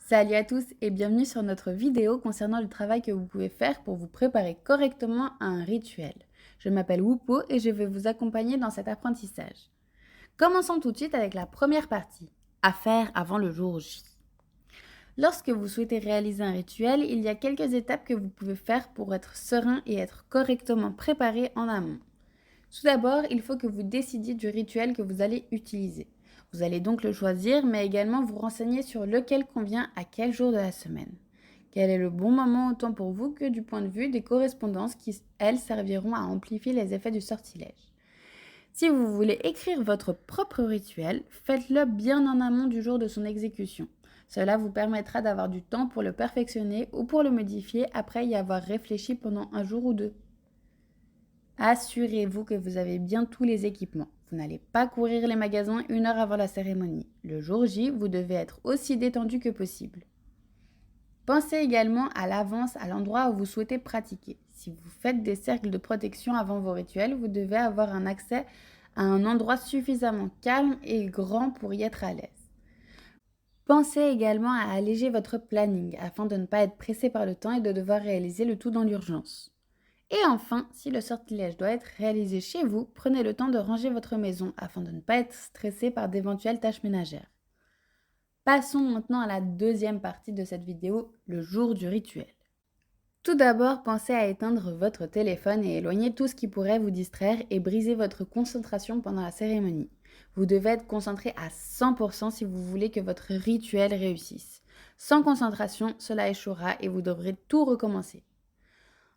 Salut à tous et bienvenue sur notre vidéo concernant le travail que vous pouvez faire pour vous préparer correctement à un rituel. Je m'appelle Wupo et je vais vous accompagner dans cet apprentissage. Commençons tout de suite avec la première partie, à faire avant le jour J. Lorsque vous souhaitez réaliser un rituel, il y a quelques étapes que vous pouvez faire pour être serein et être correctement préparé en amont. Tout d'abord, il faut que vous décidiez du rituel que vous allez utiliser. Vous allez donc le choisir, mais également vous renseigner sur lequel convient à quel jour de la semaine. Quel est le bon moment autant pour vous que du point de vue des correspondances qui, elles, serviront à amplifier les effets du sortilège. Si vous voulez écrire votre propre rituel, faites-le bien en amont du jour de son exécution. Cela vous permettra d'avoir du temps pour le perfectionner ou pour le modifier après y avoir réfléchi pendant un jour ou deux. Assurez-vous que vous avez bien tous les équipements. Vous n'allez pas courir les magasins 1 heure avant la cérémonie. Le jour J, vous devez être aussi détendu que possible. Pensez également à l'avance à l'endroit où vous souhaitez pratiquer. Si vous faites des cercles de protection avant vos rituels, vous devez avoir un accès à un endroit suffisamment calme et grand pour y être à l'aise. Pensez également à alléger votre planning afin de ne pas être pressé par le temps et de devoir réaliser le tout dans l'urgence. Et enfin, si le sortilège doit être réalisé chez vous, prenez le temps de ranger votre maison afin de ne pas être stressé par d'éventuelles tâches ménagères. Passons maintenant à la deuxième partie de cette vidéo, le jour du rituel. Tout d'abord, pensez à éteindre votre téléphone et éloigner tout ce qui pourrait vous distraire et briser votre concentration pendant la cérémonie. Vous devez être concentré à 100% si vous voulez que votre rituel réussisse. Sans concentration, cela échouera et vous devrez tout recommencer.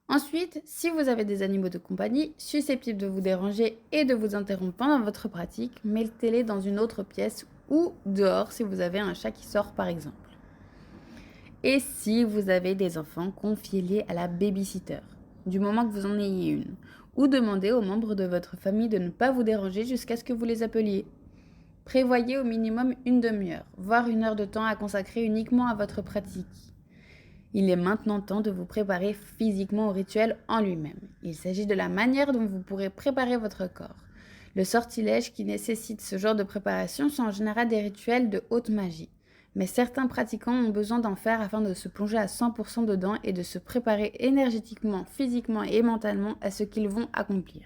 Ensuite, si vous avez des animaux de compagnie susceptibles de vous déranger et de vous interrompre pendant votre pratique, mettez-les dans une autre pièce ou dehors si vous avez un chat qui sort par exemple. Et si vous avez des enfants, confiez-les à la babysitter, du moment que vous en ayez une, ou demandez aux membres de votre famille de ne pas vous déranger jusqu'à ce que vous les appeliez. Prévoyez au minimum une demi-heure, voire 1 heure de temps à consacrer uniquement à votre pratique. Il est maintenant temps de vous préparer physiquement au rituel en lui-même. Il s'agit de la manière dont vous pourrez préparer votre corps. Le sortilège qui nécessite ce genre de préparation sont en général des rituels de haute magie. Mais certains pratiquants ont besoin d'en faire afin de se plonger à 100% dedans et de se préparer énergétiquement, physiquement et mentalement à ce qu'ils vont accomplir.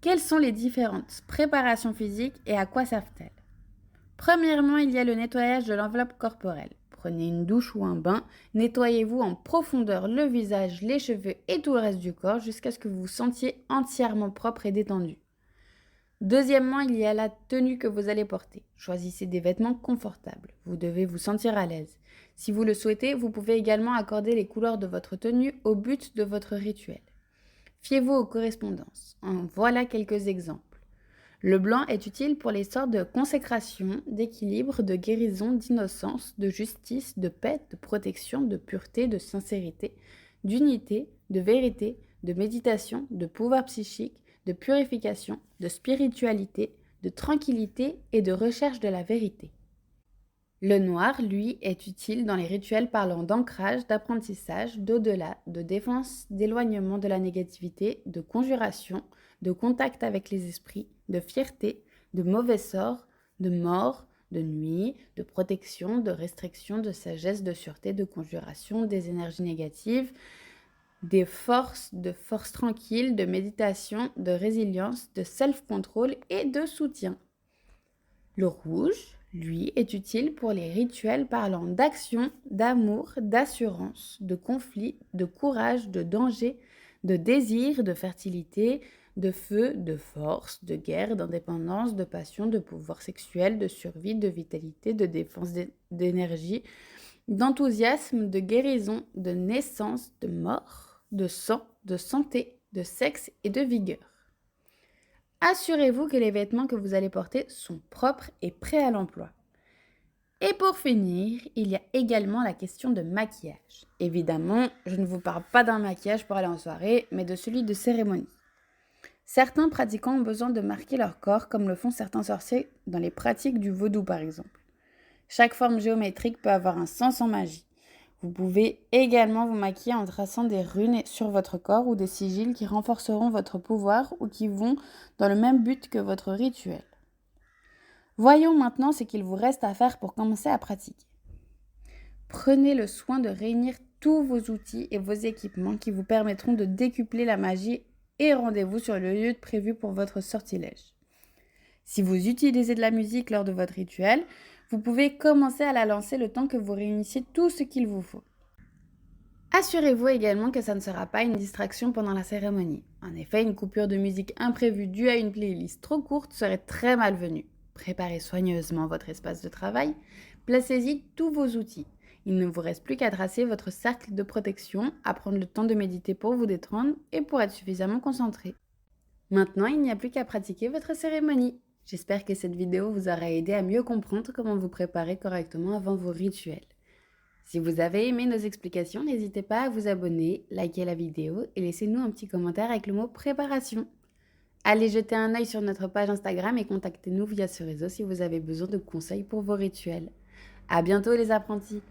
Quelles sont les différentes préparations physiques et à quoi servent-elles ? Premièrement, il y a le nettoyage de l'enveloppe corporelle. Prenez une douche ou un bain, nettoyez-vous en profondeur le visage, les cheveux et tout le reste du corps jusqu'à ce que vous vous sentiez entièrement propre et détendu. Deuxièmement, il y a la tenue que vous allez porter. Choisissez des vêtements confortables. Vous devez vous sentir à l'aise. Si vous le souhaitez, vous pouvez également accorder les couleurs de votre tenue au but de votre rituel. Fiez-vous aux correspondances. En voilà quelques exemples. Le blanc est utile pour les sortes de consécration, d'équilibre, de guérison, d'innocence, de justice, de paix, de protection, de pureté, de sincérité, d'unité, de vérité, de méditation, de pouvoir psychique, de purification, de spiritualité, de tranquillité et de recherche de la vérité. Le noir, lui, est utile dans les rituels parlant d'ancrage, d'apprentissage, d'au-delà, de défense, d'éloignement de la négativité, de conjuration, de contact avec les esprits, de fierté, de mauvais sort, de mort, de nuit, de protection, de restriction, de sagesse, de sûreté, de conjuration, des énergies négatives, des forces, de force tranquille, de méditation, de résilience, de self-control et de soutien. Le rouge, lui, est utile pour les rituels parlant d'action, d'amour, d'assurance, de conflit, de courage, de danger, de désir, de fertilité, de feu, de force, de guerre, d'indépendance, de passion, de pouvoir sexuel, de survie, de vitalité, de défense d'énergie, d'enthousiasme, de guérison, de naissance, de mort, de sang, de santé, de sexe et de vigueur. Assurez-vous que les vêtements que vous allez porter sont propres et prêts à l'emploi. Et pour finir, il y a également la question de maquillage. Évidemment, je ne vous parle pas d'un maquillage pour aller en soirée, mais de celui de cérémonie. Certains pratiquants ont besoin de marquer leur corps comme le font certains sorciers dans les pratiques du vaudou par exemple. Chaque forme géométrique peut avoir un sens en magie. Vous pouvez également vous maquiller en traçant des runes sur votre corps ou des sigils qui renforceront votre pouvoir ou qui vont dans le même but que votre rituel. Voyons maintenant ce qu'il vous reste à faire pour commencer à pratiquer. Prenez le soin de réunir tous vos outils et vos équipements qui vous permettront de décupler la magie et rendez-vous sur le lieu prévu pour votre sortilège. Si vous utilisez de la musique lors de votre rituel, vous pouvez commencer à la lancer le temps que vous réunissiez tout ce qu'il vous faut. Assurez-vous également que ça ne sera pas une distraction pendant la cérémonie. En effet, une coupure de musique imprévue due à une playlist trop courte serait très malvenue. Préparez soigneusement votre espace de travail, placez-y tous vos outils. Il ne vous reste plus qu'à tracer votre cercle de protection, à prendre le temps de méditer pour vous détendre et pour être suffisamment concentré. Maintenant, il n'y a plus qu'à pratiquer votre cérémonie. J'espère que cette vidéo vous aura aidé à mieux comprendre comment vous préparer correctement avant vos rituels. Si vous avez aimé nos explications, n'hésitez pas à vous abonner, liker la vidéo et laissez-nous un petit commentaire avec le mot préparation. Allez jeter un œil sur notre page Instagram et contactez-nous via ce réseau si vous avez besoin de conseils pour vos rituels. À bientôt les apprentis!